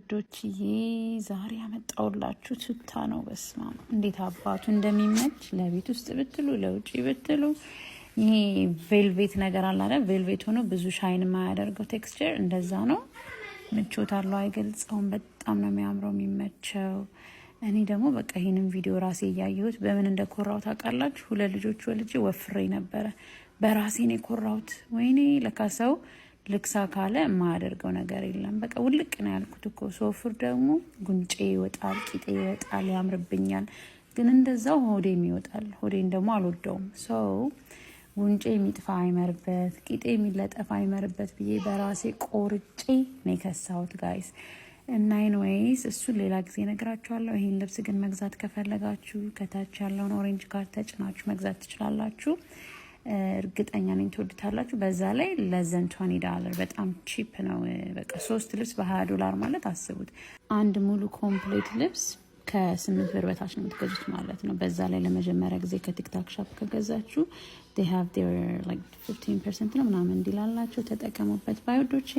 ውዶችዬ ዛሬ ያመጣውላችሁ ቱታ ነው። በስማ እንዴት አባቱ እንደሚመች ለቤት ውስጥ ብትሉ ለውጪ ብትሉ ይሄ ቬልቬት ነገር አለ አይደል? ቬልቬት ሆኖ ብዙ ሻይን የማያደርገው ቴክስቸር እንደዛ ነው። ምቾት አለው፣ አይገልጸውም። በጣም ነው የሚያምረው የሚመቸው። እኔ ደግሞ በቃ ይሄንን ቪዲዮ ራሴ እያየሁት በምን እንደኮራው ታውቃላችሁ? 2 ልጆች ወልጄ ወፍሬ ነበረ። በራሴ ነው የኮራሁት። ወይኔ ለካ ሰው ልክሳ ካለ የማያደርገው ነገር የለም። በቃ ውልቅ ነው ያልኩት እኮ። ሶፍር ደግሞ ጉንጬ ይወጣል፣ ቂጤ ይወጣል፣ ያምርብኛል። ግን እንደዛው ሆዴም ይወጣል። ሆዴን ደግሞ አልወደውም። ሰው ጉንጬ የሚጥፋ አይመርበት፣ ቂጤ የሚለጠፍ አይመርበት ብዬ በራሴ ቆርጬ ነው የከሳሁት ጋይስ። እና ኢንዌይስ እሱን ሌላ ጊዜ ነግራችኋለሁ። ይሄን ልብስ ግን መግዛት ከፈለጋችሁ ከታች ያለውን ኦሬንጅ ካርድ ተጭናችሁ መግዛት ትችላላችሁ። እርግጠኛ ነኝ ትወዱታላችሁ። በዛ ላይ ለዘን $20 በጣም ቺፕ ነው። በቃ 3 ልብስ $20 ማለት አስቡት። አንድ ሙሉ ኮምፕሌት ልብስ ከ8 ብር በታች ነው የምትገዙት ማለት ነው። በዛ ላይ ለመጀመሪያ ጊዜ ከቲክታክ ሻፕ ከገዛችሁ they have their like 15% ነው ምናምን እንዲላላችሁ ተጠቀሙበት ባይወዶቼ።